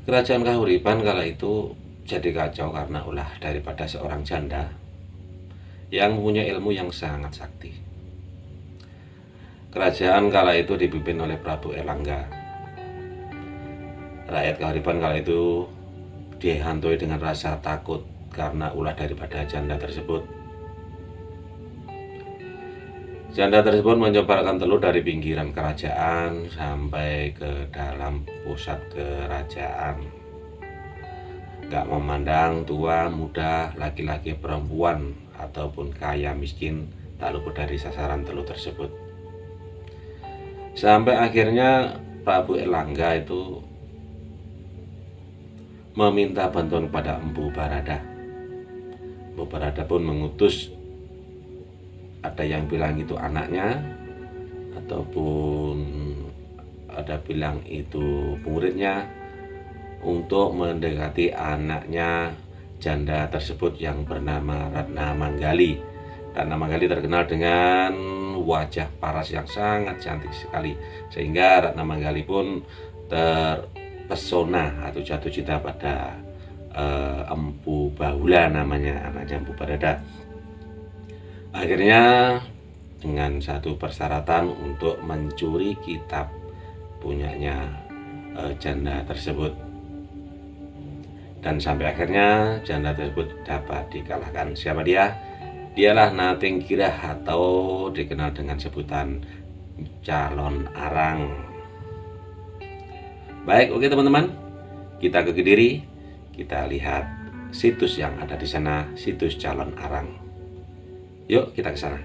Kerajaan Kahuripan kala itu jadi kacau karena ulah daripada seorang janda yang mempunyai ilmu yang sangat sakti. Kerajaan kala itu dipimpin oleh Prabu Erlangga. Rakyat Kahuripan kala itu dihantui dengan rasa takut karena ulah daripada janda tersebut. Janda tersebut menyebarkan telur dari pinggiran kerajaan sampai ke dalam pusat kerajaan. Gak memandang tua, muda, laki-laki, perempuan, ataupun kaya, miskin, tak luput dari sasaran telur tersebut. Sampai akhirnya Prabu Erlangga itu meminta bantuan kepada Empu Barada. Empu Barada pun mengutus, ada yang bilang itu anaknya, ataupun ada bilang itu muridnya, untuk mendekati anaknya janda tersebut yang bernama Ratna Manggali. Ratna Manggali terkenal dengan wajah paras yang sangat cantik sekali, sehingga Ratna Manggali pun terpesona atau jatuh cinta pada Empu Bahula, namanya anaknya Empu Barada. Akhirnya dengan satu persyaratan untuk mencuri kitab punyanya janda tersebut, dan sampai akhirnya janda tersebut dapat dikalahkan. Siapa dia? Dialah Nating Girah atau dikenal dengan sebutan Calon Arang. Baik, oke teman-teman, kita ke Kediri, kita lihat situs yang ada di sana, situs Calon Arang. Yuk kita ke sana.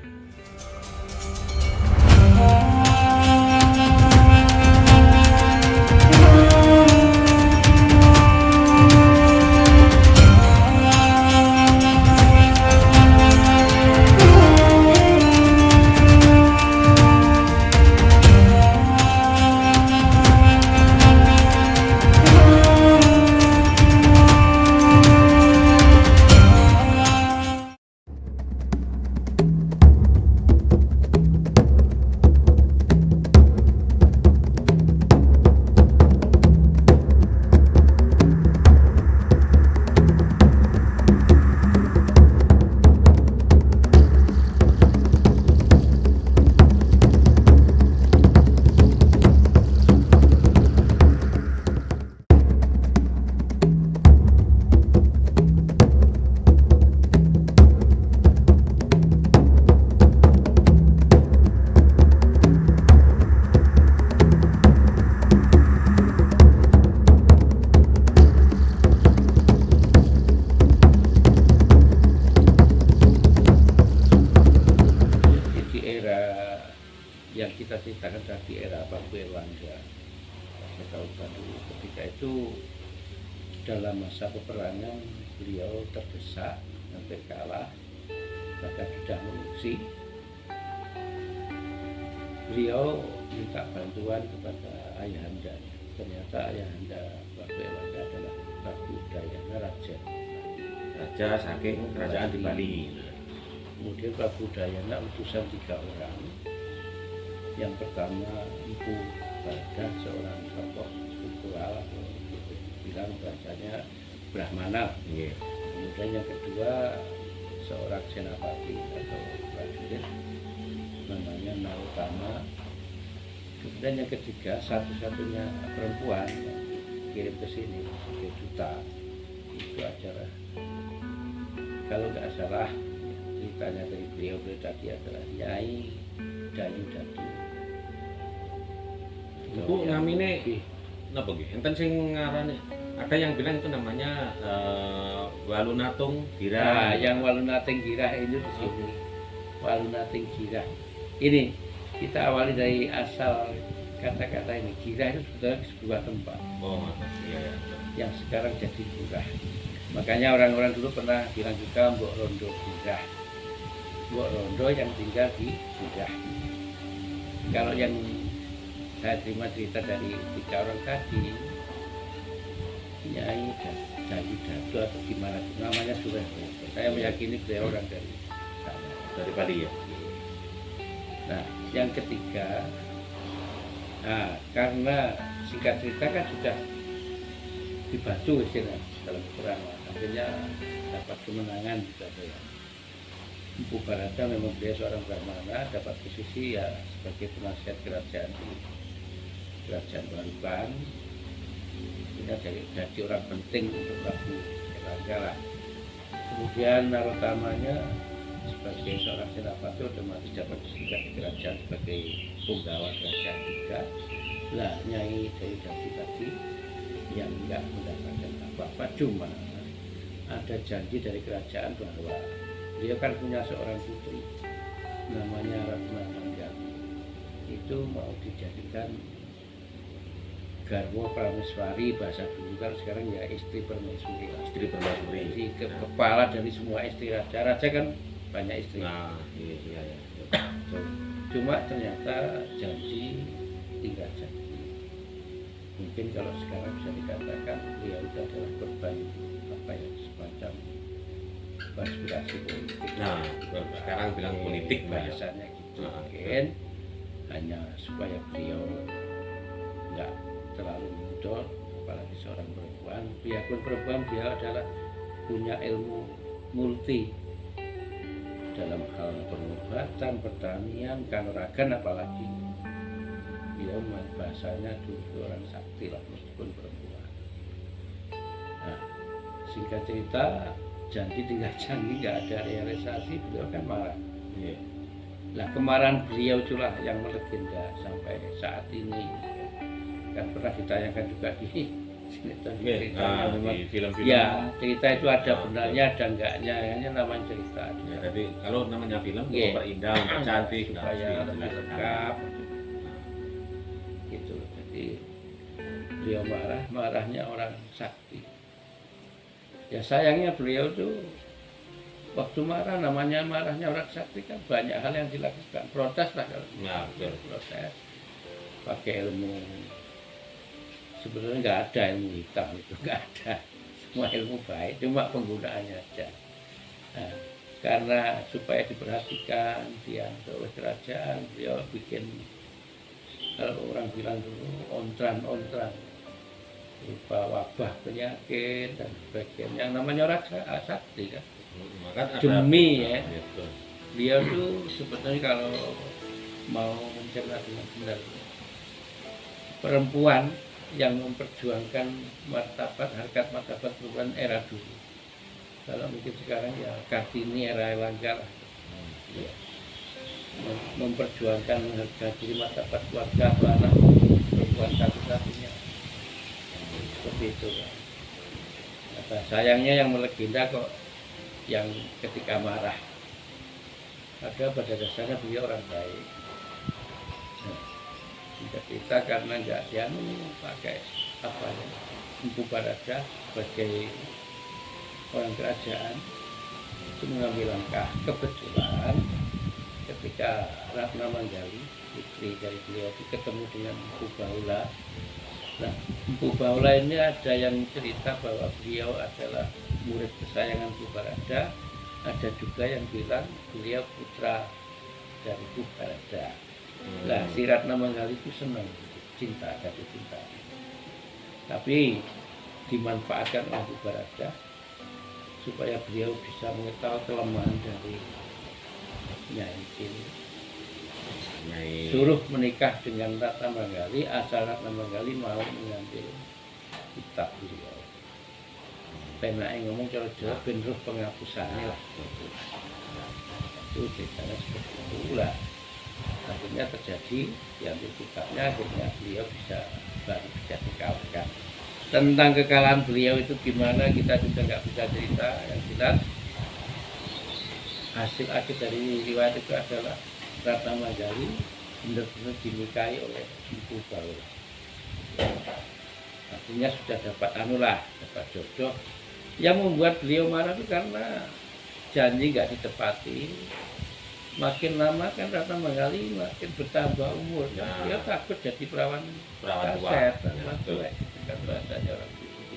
Yang kita ceritakan tadi era Prabu Erlangga, saya tahu dulu ketika itu dalam masa peperangan beliau terdesak sampai kalah, bahkan sudah mengungsi. Beliau minta bantuan kepada ayahanda. Ternyata ayahanda Prabu Erlangga adalah Prabu Dayana Raja saking kerajaan di Bali. Kemudian Prabu Dayana utusan 3 orang. Yang pertama Empu Barada, seorang tokoh spiritual, bilang bahasanya Brahmana. Kemudian yang kedua seorang senapati atau prajurit namanya Narotama. Kemudian yang ketiga satu-satunya perempuan kirim ke sini sebagai duta, itu acara, kalau nggak salah ceritanya dari beliau tadi adalah Nyai Dayu Datu. Bu namine napa nggih? Enten sing ngarani, ada yang bilang itu namanya Walunatung Girah. Nah, yang Walunating Girah ini di sini. Walunating Girah. Ini kita awali dari asal kata-kata ini. Girah itu sebetulnya sebuah tempat. Oh, iya. Yang sekarang jadi Girah. Makanya orang-orang dulu pernah bilang juga Mbok Rondo Girah. Mbok Rondo yang tinggal di Girah. Kalau yang saya terima cerita dari 3 orang tadi, Nyai Dayu Datu atau gimana namanya sudah, saya meyakini beliau orang dari sana, Dari Bali ya. Nah, yang ketiga, karena singkat cerita kan sudah dibantu istilahnya dalam perang. Akhirnya dapat kemenangan gitu aja ya. Empu Barada memang dia seorang Brahmana, dapat posisi ya sebagai penasihat kerajaan di kerajaan Balukan. Dia jadi orang penting untuk Prabu Erlangga lah. Kemudian Narotamanya sebagai seorang senapati otomatis dapat juga di kerajaan sebagai punggawa kerajaan juga. Lah Nyai Dewi Dadi tadi yang enggak mendapatkan apa-apa, cuma ada janji dari kerajaan bahwa dia kan punya seorang putri namanya Ratna Manggala, itu mau dijadikan garwa Prameswari, bahasa dulu kan, sekarang ya istri permaisuri. Istri permaisuri. Jadi kepala dari semua istri raja. Raja kan banyak istri. Nah, iya. Cuma ternyata janji tinggal janji. Mungkin kalau sekarang bisa dikatakan dia itu adalah korban apa ya, semacam konspirasi politik. Nah, sekarang bilang politik bahasanya gitu. Mungkin hanya supaya beliau nggak terlalu muncul, apalagi seorang perempuan. Biarpun perempuan, dia adalah punya ilmu multi dalam hal pengobatan, pertanian, kanuragan, apalagi dia bahasanya dulu orang sakti lah meskipun perempuan. Nah, singkat cerita, janji tinggal janji, nggak ada realisasi, beliau kan marah. Iya. Nah, kemarahan beliau itulah yang melegenda sampai saat ini. Kan pernah ditayangkan juga di sinetron, ceritanya memang di film-film. ya, cerita itu ada benarnya ada enggaknya, hanya namanya cerita. Ya, tapi kalau namanya film Iya. memperindah, mempercantik, supaya lebih lengkap gitu. Jadi beliau marahnya orang sakti. Ya sayangnya beliau tuh waktu marah, namanya marahnya orang sakti kan banyak hal yang dilakukan, protes lah kalau protes pakai ilmu. Sebenarnya nggak ada ilmu hitam, itu nggak ada, semua ilmu baik, cuma penggunaannya aja. Nah, karena supaya diperhatikan dianggap oleh kerajaan, beliau bikin, kalau orang bilang dulu, ontran-ontran berupa wabah, penyakit dan sebagainya, yang namanya orang sakti kan. Demi ya, beliau tuh sebenarnya kalau mau mencerna dengan benar, perempuan yang memperjuangkan martabat, harkat martabat perempuan era dulu. Kalau mungkin sekarang ya Kartini era Erlangga lah. Ya. Memperjuangkan harga diri, martabat keluarga, anak perempuan satu-satunya. Seperti itu kan. Nah, sayangnya yang melegenda kok yang ketika marah. Padahal pada dasarnya beliau orang baik. Nah, kita karena nggak pakai apa ya, Empu Barada sebagai orang kerajaan itu mengambil langkah. Kebetulan ketika Ratna Manggali, putri dari beliau itu ketemu dengan Empu Bahula. Nah, Empu Bahula ini ada yang cerita bahwa beliau adalah murid kesayangan Empu Barada, ada juga yang bilang beliau putra dari Empu Barada. Nah, si Ratna Manggali itu senang, cinta, jatuh cinta. Tapi dimanfaatkan oleh Empu Barada supaya beliau bisa mengetahui kelemahan dari Nyai Cili. Suruh menikah dengan Ratna Manggali, asal Ratna Manggali mau mengambil kitab beliau. Penake ngomong cara Jawa ben roh penghapusannya lah. Itu ceritanya seperti itu lah. Akhirnya terjadi diambil kitabnya, akhirnya beliau baru bisa dikalahkan. Tentang kekalahan beliau itu gimana kita juga nggak bisa cerita. Yang jelas hasil akhir dari riwayat itu adalah Ratna Manggali benar-benar dinikahi oleh Empu Bahula. Artinya sudah dapat dapat jodoh. Yang membuat beliau marah itu karena janji nggak ditepati. Makin lama kan Ratna Manggali makin bertambah umur. Nah, dia takut jadi perawan kaset, kan bahasanya orang dulu.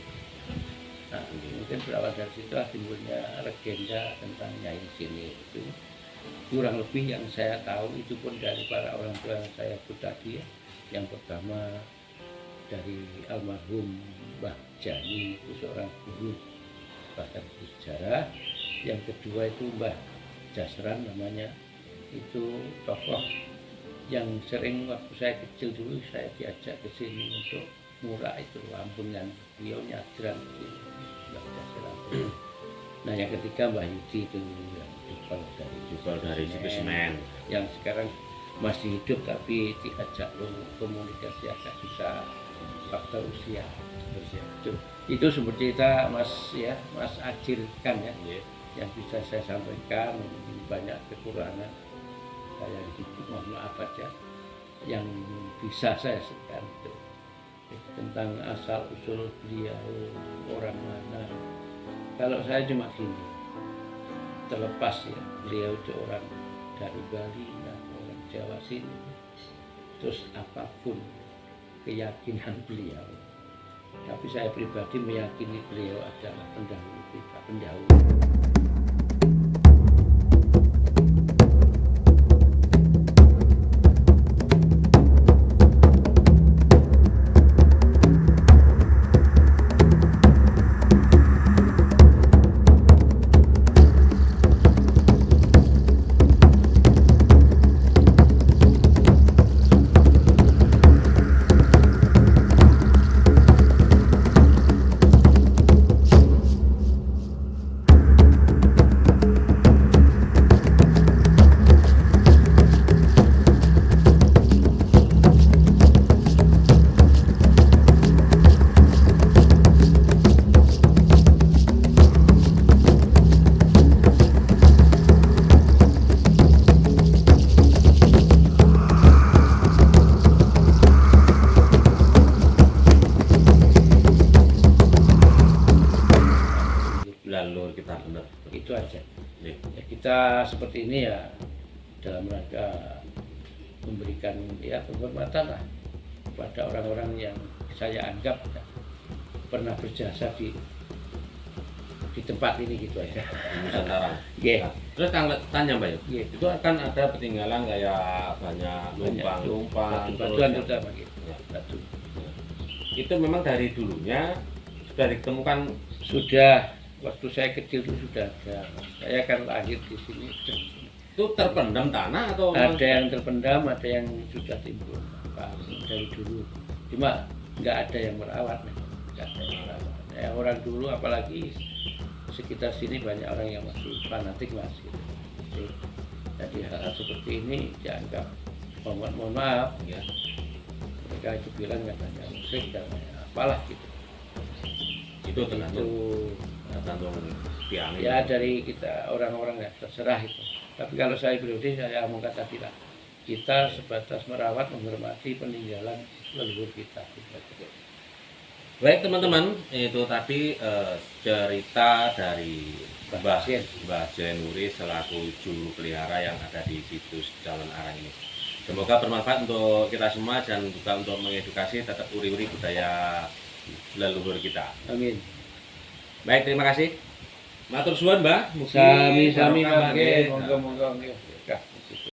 Nah, mungkin berawal dari situ timbulnya legenda tentang Nyai Cili itu. Kurang lebih yang saya tahu itu pun dari para orang tua yang saya sebut tadi ya. Yang pertama dari almarhum Mbah Jani itu seorang guru bahasa sejarah. Yang kedua itu Mbah Jasran namanya, itu tokoh yang sering waktu saya kecil dulu saya diajak ke sini untuk murah itu Lampung, dan beliau nyadran gitu, Mbah Jasran. Nah yang ketiga Mbah Yudi itu yang Jubal dari Semen, yang sekarang masih hidup tapi diajak komunikasi agak susah faktor usia. Itu seperti cerita Mas Acil kan ya, yang bisa saya sampaikan. Banyak kekurangan saya mohon maaf aja yang bisa saya sebutkan tentang asal usul beliau orang mana. Kalau saya cuma gini, terlepas ya beliau itu orang dari Bali, nah, orang Jawa sini, terus apapun keyakinan beliau, tapi saya pribadi meyakini beliau adalah pendahulu kita, pendahulu. Lalu kita benar. Itu aja. Nih. Ya, kita seperti ini ya dalam rangka memberikan ya penghormatan lah kepada orang-orang yang saya anggap ya, pernah berjasa di tempat ini, gitu aja. Nusantara. Yeah. Nah, terus tanya Mbak Yu, Yeah. itu akan ada ketinggalan kayak banyak lumpang-lumpang, batuan terus terutama gitu. Ya. Batu. itu memang dari dulunya sudah ditemukan. Sudah waktu saya kecil itu sudah ada. Saya kan lahir di sini. Itu terpendam tanah atau Ada yang terpendam, ada yang sudah timbul dari dulu. Cuma nggak ada yang merawat, nggak ada yang merawat. Ya, orang dulu apalagi sekitar sini banyak orang yang masih fanatik masih. Jadi hal seperti ini dianggap mohon maaf ya. Mereka itu bilang katanya musik dan apalah gitu. itu tergantung tiang Ya dari kita orang-orang ya terserah itu. Tapi kalau saya pribadi saya mau kata tidak. Kita sebatas merawat, menghormati peninggalan leluhur kita. Baik teman-teman, itu tadi cerita dari Mbah Jenuri selaku juru pelihara yang ada di situs Jalan Arang ini. Semoga bermanfaat untuk kita semua dan juga untuk mengedukasi tetap uri-uri budaya leluhur kita. Amin. Baik, terima kasih. Matur suwun, Mbah. Mugi Sami-sami barokah, mangke, nggih. monggo-monggo nggih.